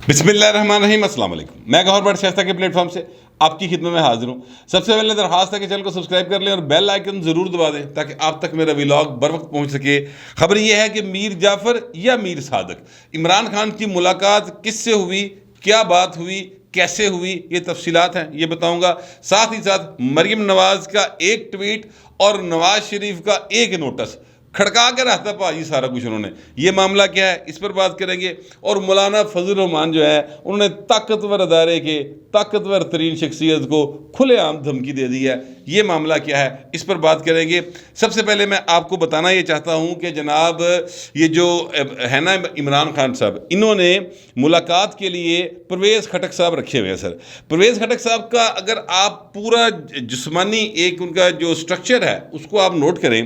بسم اللہ الرحمن الرحیم۔ السلام علیکم، میں گوہر بٹ شائستہ کے پلیٹ فارم سے آپ کی خدمت میں حاضر ہوں۔ سب سے پہلے درخواست ہے کہ چینل کو سبسکرائب کر لیں اور بیل آئیکن ضرور دبا دیں تاکہ آپ تک میرا ویلاگ بر وقت پہنچ سکے۔ خبر یہ ہے کہ میر جعفر یا میر صادق عمران خان کی ملاقات کس سے ہوئی، کیا بات ہوئی، کیسے ہوئی، یہ تفصیلات ہیں، یہ بتاؤں گا۔ ساتھ ہی ساتھ مریم نواز کا ایک ٹویٹ اور نواز شریف کا ایک نوٹس کھڑکا کے رہتا پاجی سارا کچھ انہوں نے، یہ معاملہ کیا ہے اس پر بات کریں گے۔ اور مولانا فضل الرحمان جو ہے انہوں نے طاقتور ادارے کے طاقتور ترین شخصیت کو کھلے عام دھمکی دے دی ہے، یہ معاملہ کیا ہے اس پر بات کریں گے۔ سب سے پہلے میں آپ کو بتانا یہ چاہتا ہوں کہ جناب یہ جو ہے نا عمران خان صاحب، انہوں نے ملاقات کے لیے پرویز خٹک صاحب رکھے ہوئے ہیں۔ سر پرویز خٹک صاحب کا اگر آپ پورا جسمانی ایک ان کا جو سٹرکچر ہے اس کو آپ نوٹ کریں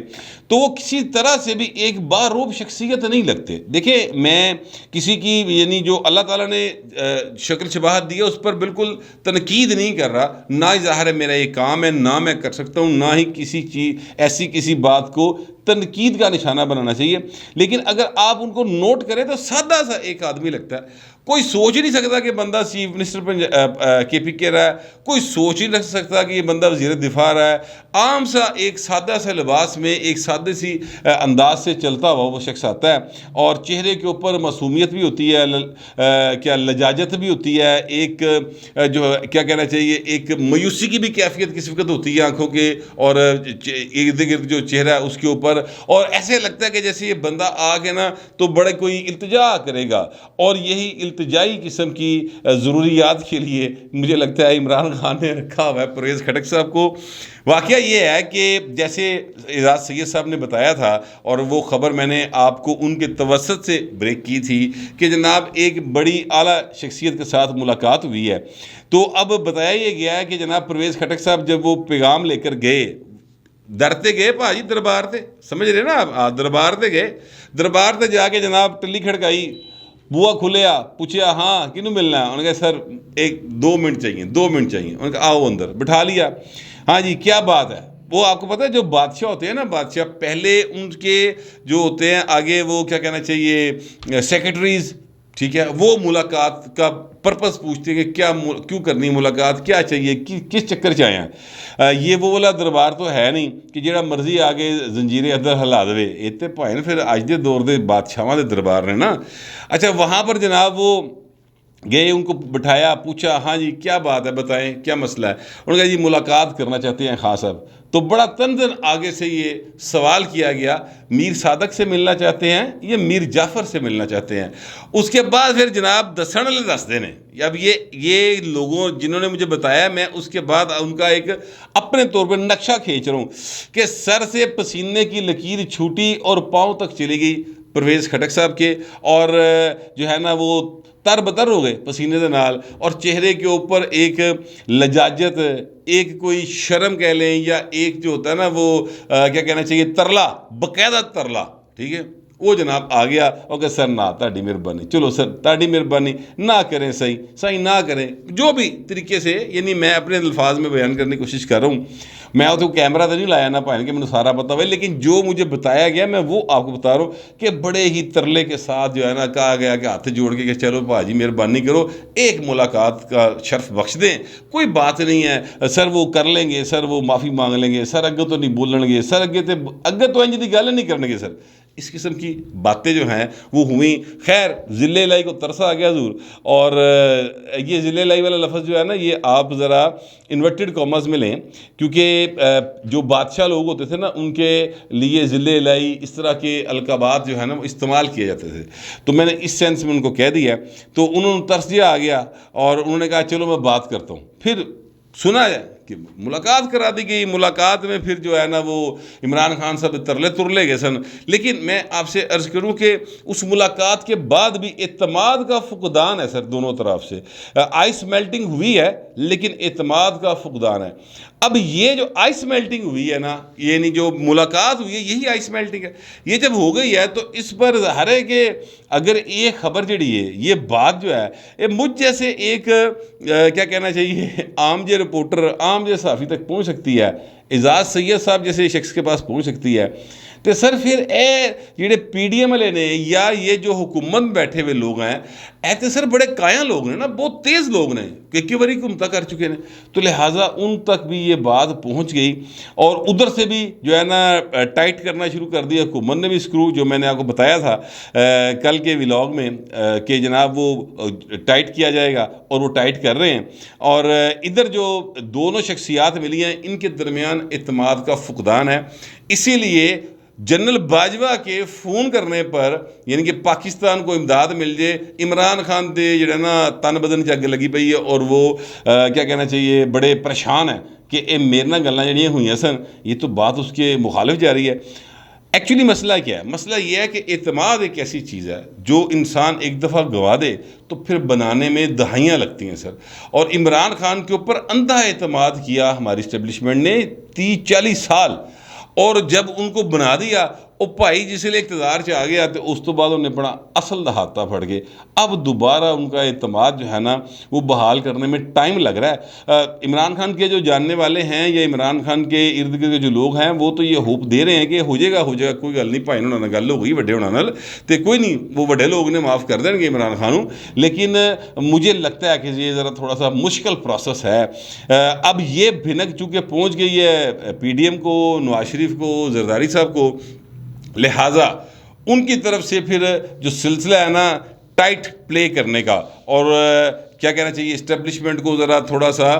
تو وہ کسی طرح سے بھی ایک باروب شخصیت نہیں لگتے۔ دیکھیں میں کسی کی یعنی جو اللہ تعالیٰ نے شکل شباہت دی ہے اس پر بالکل تنقید نہیں کر رہا، نہ ہی ظاہر ہے میرا یہ کام ہے، نہ میں کر سکتا ہوں، نہ ہی کسی چیز ایسی کسی بات کو تنقید کا نشانہ بنانا چاہیے، لیکن اگر آپ ان کو نوٹ کریں تو سادہ سا ایک آدمی لگتا ہے۔ کوئی سوچ ہی نہیں سکتا کہ بندہ چیف منسٹر کے پی کے رہا ہے، کوئی سوچ ہی نہیں سکتا کہ یہ بندہ وزیر دفاع رہا ہے۔ عام سا ایک سادہ سا لباس میں ایک سادے سی انداز سے چلتا ہوا وہ شخص آتا ہے، اور چہرے کے اوپر معصومیت بھی ہوتی ہے، کیا لجاجت بھی ہوتی ہے، ایک جو کیا کہنا چاہیے ایک مایوسی کی بھی کیفیت کسی وقت ہوتی ہے آنکھوں کے اور ارد گرد جو چہرہ ہے اس کے اوپر، اور ایسے لگتا ہے کہ جیسے یہ بندہ آ کے نا تو بڑے کوئی التجا کرے گا، اور یہی التجائی قسم کی ضروریات کے لیے مجھے لگتا ہے عمران خان نے رکھا ہوا ہے پرویز خٹک صاحب کو۔ واقعہ یہ ہے کہ جیسے اعجاز سید صاحب نے بتایا تھا، اور وہ خبر میں نے آپ کو ان کے توسط سے بریک کی تھی کہ جناب ایک بڑی اعلیٰ شخصیت کے ساتھ ملاقات ہوئی ہے، تو اب بتایا یہ گیا ہے کہ جناب پرویز خٹک صاحب جب وہ پیغام لے کر گئے، درتے گئے پاجی دربار تے، سمجھ رہے نا آپ، دربار تے گئے، دربار تے جا کے جناب ٹلی کھڑکائی، بوا کھلیا، پوچھا ہاں کنوں ملنا ہے، انہوں نے کہا سر ایک 2 منٹ چاہیے، 2 منٹ چاہیے، انہوں نے کہا آؤ اندر، بٹھا لیا، ہاں جی کیا بات ہے۔ وہ آپ کو پتہ ہے جو بادشاہ ہوتے ہیں نا، بادشاہ پہلے ان کے جو ہوتے ہیں آگے وہ کیا کہنا چاہیے سیکرٹریز، ٹھیک ہے، وہ ملاقات کا پرپس پوچھتے ہیں کہ کیوں کرنی ملاقات، کیا چاہیے، کس چکر سے آئے ہیں۔ یہ وہ والا دربار تو ہے نہیں کہ جڑا مرضی آگے زنجیریں ادھر ہلا دے، یہ تو بھائی پھر اج دے دور دے بادشاہاں دے دربار نے نا۔ اچھا وہاں پر جناب وہ گئے، ان کو بٹھایا، پوچھا ہاں جی کیا بات ہے بتائیں کیا مسئلہ ہے، انہوں نے کہا جی ملاقات کرنا چاہتے ہیں خان صاحب، تو بڑا تندن آگے سے یہ سوال کیا گیا میر صادق سے ملنا چاہتے ہیں یا میر جعفر سے ملنا چاہتے ہیں۔ اس کے بعد پھر جناب دسن والے دس دینے، اب یہ لوگوں جنہوں نے مجھے بتایا، میں اس کے بعد ان کا ایک اپنے طور پر نقشہ کھینچ رہا ہوں کہ سر سے پسینے کی لکیر چھوٹی اور پاؤں تک چلی گئی پرویز خٹک صاحب کے، اور جو ہے نا وہ تر بتر ہو گئے پسینے دے نال، اور چہرے کے اوپر ایک لجاجت، ایک کوئی شرم کہہ لیں، یا ایک جو ہوتا ہے نا وہ کیا کہنا چاہیے ترلا، باقاعدہ ترلا، ٹھیک ہے، وہ جناب آ گیا اور کہ سر نہ تہاڈی مہربانی، چلو سر تہاڈی مہربانی، نہ کریں صحیح نہ کریں، جو بھی طریقے سے، یعنی میں اپنے الفاظ میں بیان کرنے کی کوشش کر رہا ہوں۔ میں تو کیمرہ تو نہیں لایا نہ پائیں کہ مجھے سارا پتہ ہوا، لیکن جو مجھے بتایا گیا میں وہ آپ کو بتا رہا ہوں کہ بڑے ہی ترلے کے ساتھ جو ہے نا کہا گیا کہ ہاتھ جوڑ کے کہ چلو بھاجی مہربانی کرو، ایک ملاقات کا شرف بخش دیں، کوئی بات نہیں ہے سر، وہ کر لیں گے سر، وہ معافی مانگ لیں گے سر، اگے تو نہیں بولن گے سر، اگے تو انج دی گل نہیں کرن گے سر، اس قسم کی باتیں جو ہیں وہ ہوئیں۔ خیر ذل الہی کو ترس آ گیا حضور، اور یہ ذل الہی والا لفظ جو ہے نا یہ آپ ذرا انورٹڈ کاماز میں لیں، کیونکہ جو بادشاہ لوگ ہوتے تھے نا ان کے لیے ذل الہی اس طرح کے القابات جو ہے نا وہ استعمال کیے جاتے تھے، تو میں نے اس سینس میں ان کو کہہ دیا، تو انہوں نے ترس آ گیا اور انہوں نے کہا چلو میں بات کرتا ہوں۔ پھر سنا ہے کہ ملاقات کرا دی گئی، ملاقات میں پھر جو ہے نا وہ عمران خان صاحب ترلے ترلے گئے سن، لیکن میں آپ سے عرض کروں کہ اس ملاقات کے بعد بھی اعتماد کا فقدان ہے سر، دونوں طرف سے آئس میلٹنگ ہوئی ہے لیکن اعتماد کا فقدان ہے۔ اب یہ جو آئس میلٹنگ ہوئی ہے نا، یعنی جو ملاقات ہوئی ہے یہی آئس میلٹنگ ہے، یہ جب ہو گئی ہے تو اس پر ظاہر ہے کہ اگر یہ خبر جڑی ہے، یہ بات جو ہے یہ مجھ جیسے ایک کیا کہنا چاہیے عام جے رپورٹر، عام جے صحافی تک پہنچ سکتی ہے، اعجاز سید صاحب جیسے شخص کے پاس پہنچ سکتی ہے، تو سر پھر اے جڑے پی ڈی ایم والے نے یا یہ جو حکومت میں بیٹھے ہوئے لوگ ہیں ایتے سر بڑے کایاں لوگ نے نا, بہت تیز لوگ نے کہ ایک باری حکومتیں کر چکے ہیں, تو لہٰذا ان تک بھی یہ بات پہنچ گئی اور ادھر سے بھی جو ہے نا ٹائٹ کرنا شروع کر دیا حکومت نے بھی اسکرو, جو میں نے آپ کو بتایا تھا کل کے ولاگ میں کہ جناب وہ ٹائٹ کیا جائے گا, اور وہ ٹائٹ کر رہے ہیں. اور ادھر جو دونوں شخصیات ملی ہیں ان کے درمیان اعتماد کا فقدان ہے. اسی لیے جنرل باجوہ کے فون کرنے پر, یعنی کہ پاکستان کو امداد مل جائے, عمران خان دے جڑا نا تن بدن چ اگ لگی پئی ہے اور وہ کیا کہنا چاہیے بڑے پریشان ہیں کہ اے میرے نال گلاں جڑیاں ہوئیاں سن, یہ تو بات اس کے مخالف جا رہی ہے. ایکچولی مسئلہ کیا ہے؟ مسئلہ یہ ہے کہ اعتماد ایک ایسی چیز ہے جو انسان ایک دفعہ گوا دے تو پھر بنانے میں دہائیاں لگتی ہیں سر. اور عمران خان کے اوپر اندھا اعتماد کیا ہماری اسٹیبلشمنٹ نے 30-40 سال, اور جب ان کو بنا دیا وہ بھائی جس لیے اقتدار سے آ گیا تو اس تو بعد انہیں بڑا اصل دہاتا پھڑ گئے. اب دوبارہ ان کا اعتماد جو ہے نا وہ بحال کرنے میں ٹائم لگ رہا ہے. عمران خان کے جو جاننے والے ہیں یا عمران خان کے ارد گرد کے جو لوگ ہیں وہ تو یہ ہوپ دے رہے ہیں کہ ہو جائے گا کوئی گل نہیں, بھائی انہوں نے گل ہو گئی وڈے ہونا نال تو کوئی نہیں, وہ وڈے لوگ نے معاف کر دیں گے عمران خان. لیکن مجھے لگتا ہے کہ یہ ذرا تھوڑا سا مشکل پروسیس ہے. اب یہ بھنک چونکہ پہنچ گئی ہے پی ڈی ایم کو, نواز شریف کو, زرداری صاحب کو, لہٰذا ان کی طرف سے پھر جو سلسلہ ہے نا ٹائٹ پلے کرنے کا, اور کیا کہنا چاہیے اسٹیبلشمنٹ کو ذرا تھوڑا سا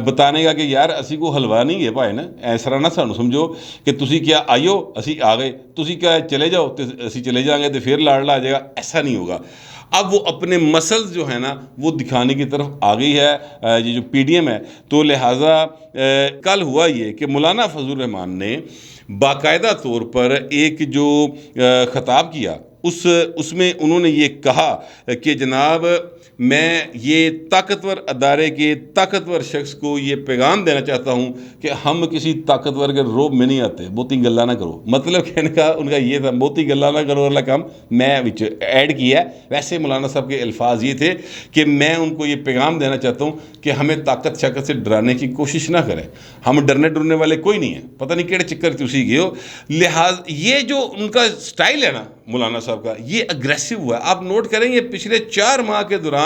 بتانے کا کہ یار اسی کو حلوا نہیں ہے بھائی نا, اس طرح نہ سانو سمجھو کہ تسی کیا آئیو اسی آ گئے, تسی کیا چلے جاؤ تو اسی چلے جائیں گے تو پھر لاڑ آ جائے گا, ایسا نہیں ہوگا. اب وہ اپنے مسلز جو ہے نا وہ دکھانے کی طرف آ گئی ہے یہ جو پی ڈی ایم ہے. تو لہٰذا کل ہوا یہ کہ مولانا فضل الرحمان نے باقاعدہ طور پر ایک جو خطاب کیا اس میں انہوں نے یہ کہا کہ جناب میں یہ طاقتور ادارے کے طاقتور شخص کو یہ پیغام دینا چاہتا ہوں کہ ہم کسی طاقتور کے روب میں نہیں آتے, بہتی گلا نہ کرو. مطلب کہنے کا ان کا یہ تھا بہتی گلا نہ کرو والا کام میں وچ ایڈ کیا ہے. ویسے مولانا صاحب کے الفاظ یہ تھے کہ میں ان کو یہ پیغام دینا چاہتا ہوں کہ ہمیں طاقت شاقت سے ڈرانے کی کوشش نہ کریں, ہم ڈرنے والے کوئی نہیں ہیں, پتہ نہیں کہڑے چکر تسی گئے ہو. لہٰذا یہ جو ان کا سٹائل ہے نا مولانا صاحب کا, یہ اگریسو ہوا ہے. آپ نوٹ کریں گے پچھلے 4 ماہ کے دوران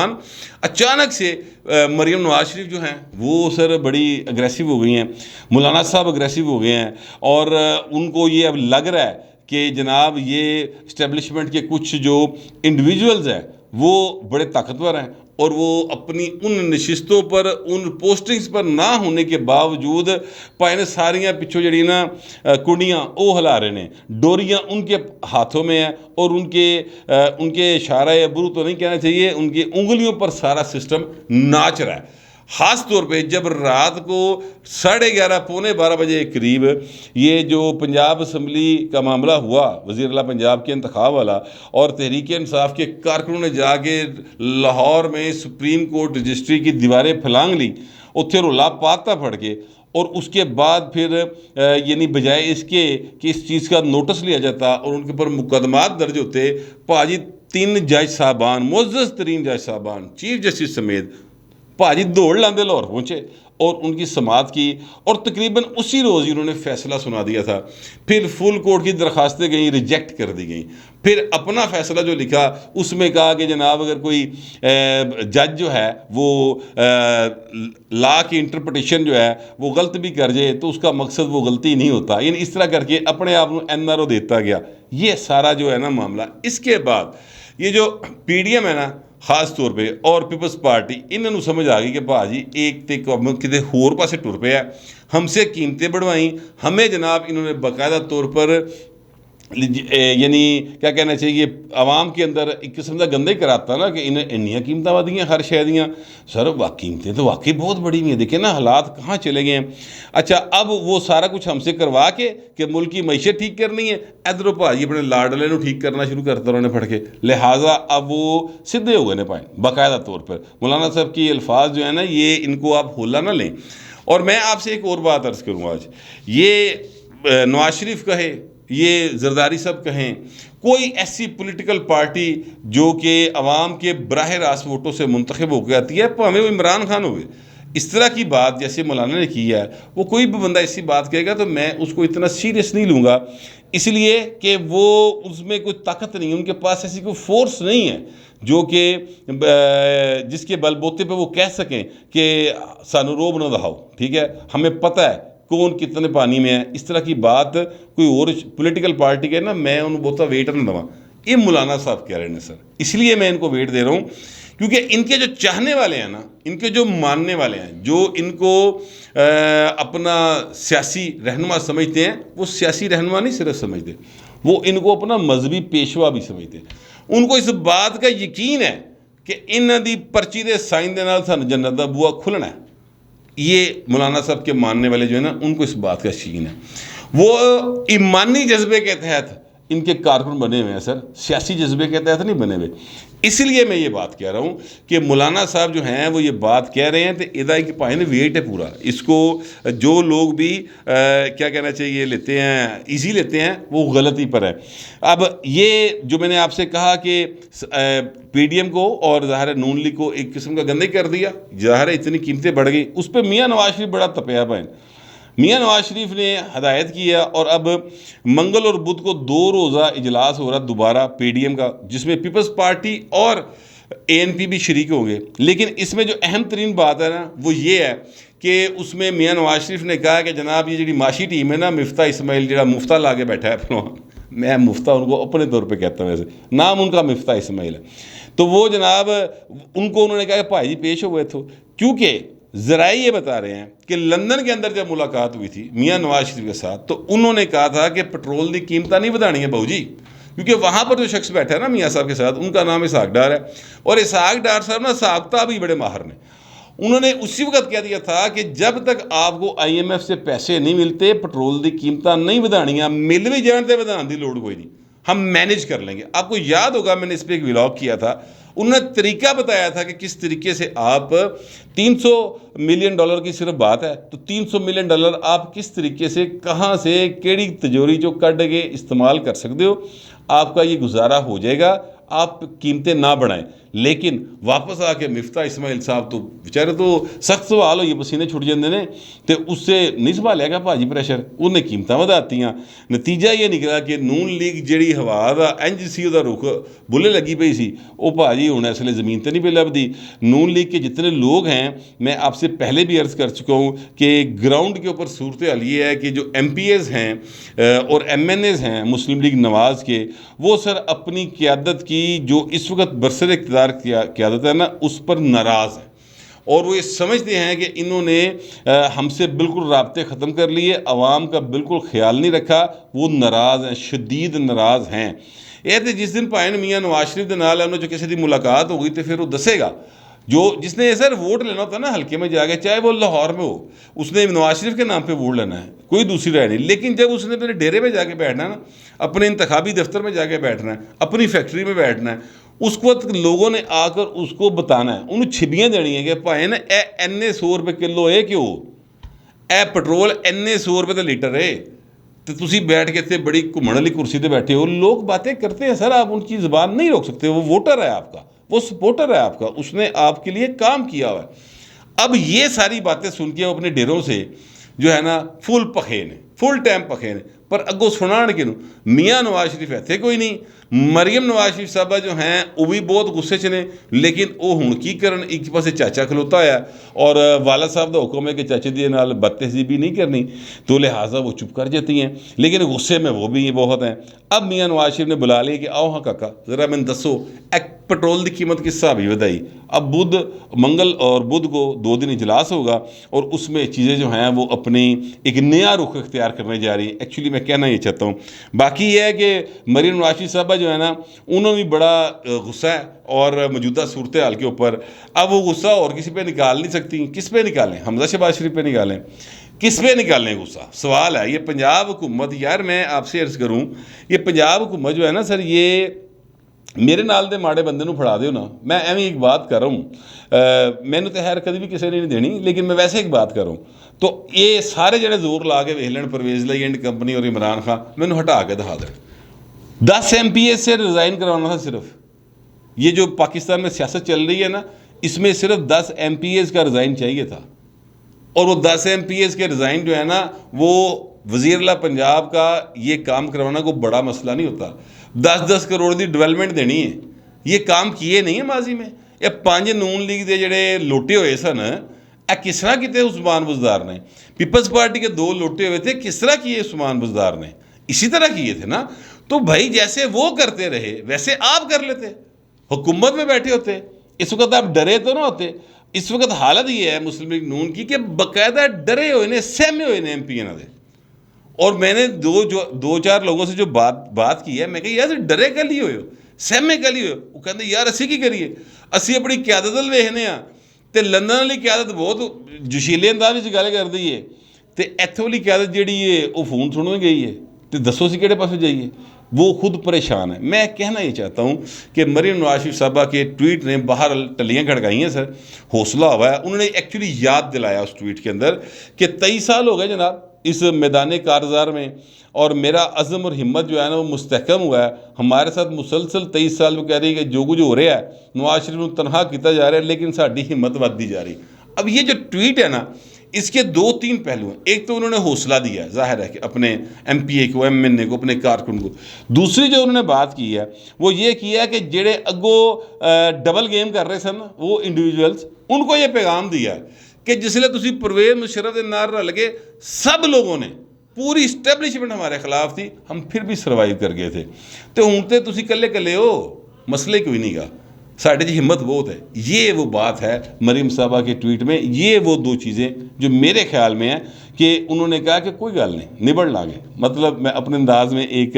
اچانک سے مریم نواز شریف جو ہیں وہ سر بڑی اگریسو ہو گئی ہیں, مولانا صاحب اگریسو ہو گئے ہیں, اور ان کو یہ اب لگ رہا ہے کہ جناب یہ اسٹیبلشمنٹ کے کچھ جو انڈیویجولز ہیں وہ بڑے طاقتور ہیں, اور وہ اپنی ان نشستوں پر ان پوسٹنگز پر نہ ہونے کے باوجود پائنے ساریاں پچھو جڑی نا کنڈیاں وہ ہلا رہے ہیں, ڈوریاں ان کے ہاتھوں میں ہیں, اور ان کے اشارہ ابرو تو نہیں کہنا چاہیے, ان کی انگلیوں پر سارا سسٹم ناچ رہا ہے. خاص طور پہ جب رات کو 11:30 پونے 12 بجے قریب یہ جو پنجاب اسمبلی کا معاملہ ہوا, وزیر اعلیٰ پنجاب کے انتخاب والا, اور تحریک انصاف کے کارکنوں نے جا کے لاہور میں سپریم کورٹ رجسٹری کی دیواریں پھلانگ لی, اتھے رولا پاتا پھڑ کے, اور اس کے بعد پھر یعنی بجائے اس کے کہ اس چیز کا نوٹس لیا جاتا اور ان کے اوپر مقدمات درج ہوتے, پاجی 3 جج صاحبان, معزز ترین جج صاحبان, چیف جسٹس سمیت پاجی دوڑ لاندے لاہور پہنچے اور ان کی سماعت کی, اور تقریباً اسی روز انہوں نے فیصلہ سنا دیا تھا. پھر فل کورٹ کی درخواستیں گئیں, ریجیکٹ کر دی گئیں. پھر اپنا فیصلہ جو لکھا اس میں کہا کہ جناب اگر کوئی جج جو ہے وہ لا کی انٹرپریٹیشن جو ہے وہ غلط بھی کر جائے تو اس کا مقصد وہ غلطی نہیں ہوتا, یعنی اس طرح کر کے اپنے آپ کو این آر او دیتا گیا. یہ سارا جو ہے نا معاملہ. اس کے بعد یہ جو پی ڈی ایم ہے نا خاص طور پہ اور پیپلز پارٹی, انہوں سمجھ آ گئی کہ بھاجی ایک تے کتے ہور پاسے ٹر پہ ہے, ہم سے قیمتیں بڑھوائیں, ہمیں جناب انہوں نے باقاعدہ طور پر یعنی کیا کہنا چاہیے عوام کے اندر ایک قسم کا گندہ ہی کراتا نا کہ انہیں انیاں قیمتیں ودیاں ہر شے دیاں. سر قیمتیں تو واقعی بہت بڑی ہوئی ہیں, دیکھیں نا حالات کہاں چلے گئے ہیں. اچھا اب وہ سارا کچھ ہم سے کروا کے کہ ملک کی معیشت ٹھیک کرنی ہے, ادھر بھاجی اپنے لاڈلے نو ٹھیک کرنا شروع کرتا انہوں نے پڑھ کے. لہٰذا اب وہ سدھے ہو گئے نے پائیں باقاعدہ طور پر. مولانا صاحب کی الفاظ جو ہے نا یہ ان کو آپ ہولا نہ لیں. اور میں آپ سے ایک اور بات عرض کروں, آج یہ نواز شریف کہے, یہ زرداری صاحب کہیں, کوئی ایسی پولیٹیکل پارٹی جو کہ عوام کے براہ راست ووٹوں سے منتخب ہو کے آتی ہے, پاویں وہ عمران خان ہوئے, اس طرح کی بات جیسے مولانا نے کی ہے، وہ کوئی بھی بندہ ایسی بات کہے گا تو میں اس کو اتنا سیریس نہیں لوں گا، اس لیے کہ وہ اس میں کوئی طاقت نہیں، ان کے پاس ایسی کوئی فورس نہیں ہے جو کہ جس کے بل بوتے پہ وہ کہہ سکیں کہ سانو روب نہ دہاؤ، ٹھیک ہے، ہمیں پتہ ہے کون کتنے پانی میں ہے۔ اس طرح کی بات کوئی اور پولیٹیکل پارٹی کے نا میں ان کو بہت ویٹ نہ دوا، یہ مولانا صاحب کہہ رہے ہیں سر، اس لیے میں ان کو ویٹ دے رہا ہوں، کیونکہ ان کے جو چاہنے والے ہیں نا، ان کے جو ماننے والے ہیں، جو ان کو اپنا سیاسی رہنما سمجھتے ہیں، وہ سیاسی رہنما نہیں صرف سمجھتے، وہ ان کو اپنا مذہبی پیشوا بھی سمجھتے ہیں۔ ان کو اس بات کا یقین ہے کہ انہاں دی پرچی دے سائن دے نال سانو جنت دا بوا کھلنا ہے۔ یہ مولانا صاحب کے ماننے والے جو ہیں نا، ان کو اس بات کا یقین ہے، وہ ایمانی جذبے کے تحت ان کے کارکن بنے ہوئے ہیں سر، سیاسی جذبے کے تحت نہیں بنے ہوئے۔ اس لیے میں یہ بات کہہ رہا ہوں کہ مولانا صاحب جو ہیں وہ یہ بات کہہ رہے ہیں تو ادائی کی پائے ویٹ ہے پورا، اس کو جو لوگ بھی کیا کہنا چاہیے لیتے ہیں، ایزی لیتے ہیں، وہ غلطی پر ہے۔ اب یہ جو میں نے آپ سے کہا کہ پی ڈی ایم کو اور ظاہر نون لیگ کو ایک قسم کا گندہ ہی کر دیا، ظاہر اتنی قیمتیں بڑھ گئی، اس پہ میاں نواز شریف بڑا تپیا پائیں، میاں نواز شریف نے ہدایت کیا، اور اب منگل اور بدھ کو 2 روزہ اجلاس ہو رہا دوبارہ پی ڈی ایم کا، جس میں پیپلز پارٹی اور اے این پی بھی شریک ہوں گے۔ لیکن اس میں جو اہم ترین بات ہے نا وہ یہ ہے کہ اس میں میاں نواز شریف نے کہا کہ جناب یہ جڑی معاشی ٹیم ہے نا، مفتاح اسماعیل جڑا مفتاح لا کے بیٹھا ہے، میں مفتاح ان کو اپنے طور پہ کہتا ہوں، ویسے نام ان کا مفتاح اسماعیل ہے، تو وہ جناب ان کو انہوں نے کہا کہ بھائی جی پیش ہوئے تھے، کیونکہ ذرائع یہ بتا رہے ہیں کہ لندن کے اندر جب ملاقات ہوئی تھی میاں نواز شریف کے ساتھ، تو انہوں نے کہا تھا کہ پٹرول کی قیمتیں نہیں بڑھانی ہے بہو جی، کیونکہ وہاں پر جو شخص بیٹھا ہے نا میاں صاحب کے ساتھ، ان کا نام اسحاق ڈار ہے، اور اسحاق ڈار صاحب نا سابقہ بھی بڑے ماہر نے، انہوں نے اسی وقت کہہ دیا تھا کہ جب تک آپ کو آئی ایم ایف سے پیسے نہیں ملتے پٹرول کی قیمتیں نہیں بڑھانیاں، مل بھی جان تے بڑھان کی لوڑ کوئی نہیں، ہم مینیج کر لیں گے۔ آپ کو یاد ہوگا میں نے اس پہ ایک ولاگ کیا تھا، انہوں نے طریقہ بتایا تھا کہ کس طریقے سے آپ $300 ملین کی صرف بات ہے، تو $300 ملین آپ کس طریقے سے کہاں سے کیڑی تجوری جو کٹ کے استعمال کر سکتے ہو، آپ کا یہ گزارا ہو جائے گا، آپ قیمتیں نہ بڑھائیں۔ لیکن واپس آ کے مفتاح اسماعیل صاحب تو بیچارے تو سخت سوال ہوئی، پسینے چھٹ جاندے نے، تو اس سے نہیں سنبھالیا گیا بھاجی پریشر، انہیں قیمتیں ودھاتیاں، نتیجہ یہ نکلا کہ نون لیگ جڑی ہوا دا انج سی دا رخ بلے لگی پئی سی، وہ بھاجی ہن اس لیے زمین تے نہیں پہ لبدی۔ نون لیگ کے جتنے لوگ ہیں، میں آپ سے پہلے بھی عرض کر چکا ہوں کہ گراؤنڈ کے اوپر صورتحال یہ ہے کہ جو ایم پی ایز ہیں اور ایم این ایز ہیں مسلم لیگ نواز کے، وہ سر اپنی قیادت کی جو اس وقت برسر اقتدار قیادت ہے نا، اس پر ناراض ہیں، اور وہ یہ سمجھتے ہیں کہ انہوں نے ہم سے بالکل رابطے ختم کر لیے، عوام کا بالکل خیال نہیں رکھا، وہ ناراض ہیں، شدید ناراض ہیں۔ یہ تو جس دن پائن میاں نواز شریف دے نال انہوں جو کسی دی ملاقات ہو گئی تو پھر وہ دسے گا، جو جس نے سر ووٹ لینا ہوتا ہے نا حلقے میں جا کے، چاہے وہ لاہور میں ہو، اس نے نواز شریف کے نام پہ ووٹ لینا ہے، کوئی دوسری رائے نہیں۔ لیکن جب اس نے اپنے ڈیرے میں جا کے بیٹھنا ہے نا، اپنے انتخابی دفتر میں جا کے بیٹھنا ہے، اپنی فیکٹری میں بیٹھنا ہے، اس وقت لوگوں نے آ کر اس کو بتانا ہے، انہوں چھبیاں دینی ہیں کہ بھائی نا اے این $100 کلو ہے، کیوں اے پٹرول این $100 تے لیٹر ہے، تو تسی بیٹھ کے بڑی گھومن والی کرسی تے بیٹھے ہو، لوگ باتیں کرتے ہیں سر، آپ ان کی زبان نہیں روک سکتے، وہ ووٹر ہے آپ کا، وہ سپورٹر ہے آپ کا، اس نے آپ کے لیے کام کیا ہوا ہے۔ اب یہ ساری باتیں سن کے وہ اپنے ڈیروں سے جو ہے نا فل ٹائم پکے نے، پر اگوں سنان کے میاں نواز شریف ایتھے کوئی نہیں، مریم نواز شریف صاحبہ جو ہیں وہ بھی بہت غصے چ نے، لیکن وہ ہن کی کرن، ایک پاسے چاچا کھلوتا ہے اور والد صاحب دا حکم ہے کہ چاچے دی نال بد تہذیبی نہیں کرنی، تو لہٰذا وہ چپ کر جاتی ہیں، لیکن غصے میں وہ بھی بہت ہیں۔ اب میاں نواز شریف نے بلا لیا کہ آؤ ہاں کاکا ذرا میں دسو ایک پٹرول کی قیمت کس حساب ودائی۔ اب منگل اور بدھ کو 2 دن اجلاس ہوگا، اور اس میں چیزیں جو ہیں وہ اپنی ایک نیا رخ اختیار کرنے جا رہی ہیں۔ ایکچولی میں کہنا یہ چاہتا ہوں، باقی یہ ہے کہ مریم نواز شریف صاحبہ جو ہے نا، انہوں بھی بڑا غصہ ہے اور موجودہ صورتحال کے اوپر، اب وہ غصہ اور کسی پہ نکال نہیں سکتی، کس پہ نکالیں؟ حمزہ شہباز شریف پہ نکالیں؟ کس پہ نکالیں غصہ؟ سوال ہے۔ یہ پنجاب حکومت، یار میں آپ سے عرض کروں، یہ پنجاب حکومت جو ہے نا سر، یہ میرے نال دے ماڑے بندے نو پھڑا دیو نا، میں ایویں ایک بات کر رہا ہوں، میں نے تو خیر کدی بھی کسی نے نہیں دینی، لیکن میں ویسے ایک بات کر رہا ہوں، تو یہ سارے جڑے زور لا کے ویکھ لین پرویز لائی اینڈ کمپنی اور عمران خان، مینوں ہٹا کے دکھا دیں۔ 10 MP سے ریزائن کروانا تھا صرف، یہ جو پاکستان میں سیاست چل رہی ہے نا، اس میں صرف 10 MPs کا ریزائن چاہیے تھا، اور وہ 10 MPs کے ریزائن جو ہے نا، وہ وزیر اعلیٰ پنجاب کا یہ کام کروانا کوئی بڑا مسئلہ نہیں ہوتا. 10 کروڑ دی ڈیولپمنٹ دینی ہے، یہ کام کیے نہیں ہیں ماضی میں. یہ 5 نون لیگ دے جڑے لوٹے ہوئے سن، اے کس طرح کیتے عثمان بزدار نے؟ پیپلز پارٹی کے 2 لوٹے ہوئے تھے، کس طرح کیے عثمان بزدار نے؟ اسی طرح کیے تھے نا. تو بھائی جیسے وہ کرتے رہے ویسے آپ کر لیتے، حکومت میں بیٹھے ہوتے. اس وقت آپ ڈرے تو نہ ہوتے. اس وقت حالت یہ ہے مسلم لیگ نون کی کہ باقاعدہ ڈرے ہوئے نے، سہمے ہوئے نے MP انہوں نے. اور میں نے 2-4 لوگوں سے جو بات کی ہے، میں کہ یار ڈرے کر لیے ہوئے ہو، سہمے کر لیے ہوئے. وہ کہتے یار اسی کی کریے، اسی اپنی قیادت ویکھنے ہاں. تے لندن والی قیادت بہت جوشیلے انداز وچ گل کر دی ہے، تے ایتھوں والی قیادت جیڑی ہے وہ فون سننے گئی ہے. تے دسو سی کہڑے پاسے جائیے؟ وہ خود پریشان ہے. میں کہنا یہ چاہتا ہوں کہ مریم نواز شریف صاحبہ کے ٹویٹ نے باہر ٹلیاں کھڑکائی ہیں سر، حوصلہ ہوا ہے. انہوں نے ایکچولی یاد دلایا اس ٹویٹ کے اندر کہ 23 سال ہو گئے جناب اس میدان کارزار میں، اور میرا عزم اور ہمت جو ہے نا وہ مستحکم ہوا ہے. ہمارے ساتھ مسلسل 23 سال وہ کہہ رہی ہے کہ جو کچھ ہو رہا ہے نواز شریف کو تنہا کیتا جا رہا ہے، لیکن ساری ہمت ودتی جا رہی. اب یہ جو ٹویٹ ہے نا، اس کے 2-3 پہلو ہیں. ایک تو انہوں نے حوصلہ دیا ہے، ظاہر ہے کہ اپنے MPA کو، MNA کو، اپنے کارکن کو. دوسری جو انہوں نے بات کی ہے وہ یہ کیا ہے کہ جڑے اگوں ڈبل گیم کر رہے سن وہ انڈیویجولز، ان کو یہ پیغام دیا ہے کہ جسلے تسی پرویز مشرف دے نال رل گئے، سب لوگوں نے، پوری اسٹیبلشمنٹ ہمارے خلاف تھی، ہم پھر بھی سروائیو کر گئے تھے. تو ہوں تے تسی کلے کلے ہو، مسئلے کوئی نہیں گا، ساڈے جی ہمت بہت ہے. یہ وہ بات ہے مریم صاحبہ کے ٹویٹ میں. یہ وہ 2 چیزیں جو میرے خیال میں ہیں کہ انہوں نے کہا کہ کوئی گل نہیں، نبڑ لاگے. مطلب میں اپنے انداز میں ایک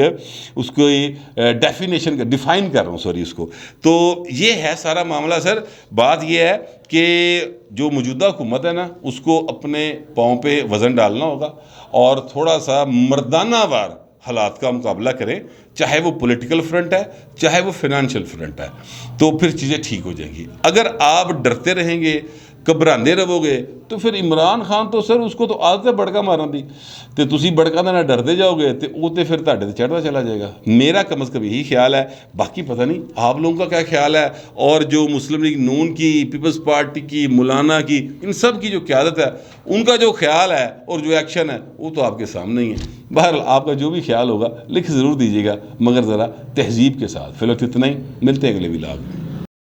اس کو ڈیفائن کر رہا ہوں اس کو. تو یہ ہے سارا معاملہ سر. بات یہ ہے کہ جو موجودہ حکومت ہے نا، اس کو اپنے پاؤں پہ وزن ڈالنا ہوگا اور تھوڑا سا مردانہ وار حالات کا مقابلہ کریں، چاہے وہ پولیٹیکل فرنٹ ہے، چاہے وہ فنانشل فرنٹ ہے، تو پھر چیزیں ٹھیک ہو جائیں گی. اگر آپ ڈرتے رہیں گے، گھبراندے رہو گے، تو پھر عمران خان تو سر اس کو تو عادت ہے بڑکا مارن دی، تے تسی بڑکا نہ ڈرتے جاؤ گے تے وہ تے پھر تہاڈے تے چڑھتا چلا جائے گا. میرا کم از کم یہی خیال ہے. باقی پتہ نہیں آپ لوگوں کا کیا خیال ہے. اور جو مسلم لیگ نون کی، پیپلز پارٹی کی، مولانا کی، ان سب کی جو قیادت ہے، ان کا جو خیال ہے اور جو ایکشن ہے وہ تو آپ کے سامنے ہی ہے. بہرحال آپ کا جو بھی خیال ہوگا لکھ ضرور دیجیے گا، مگر ذرا تہذیب کے ساتھ. فی الوقت اتنا ہی، ملتے ہیں اگلے ولاگ میں.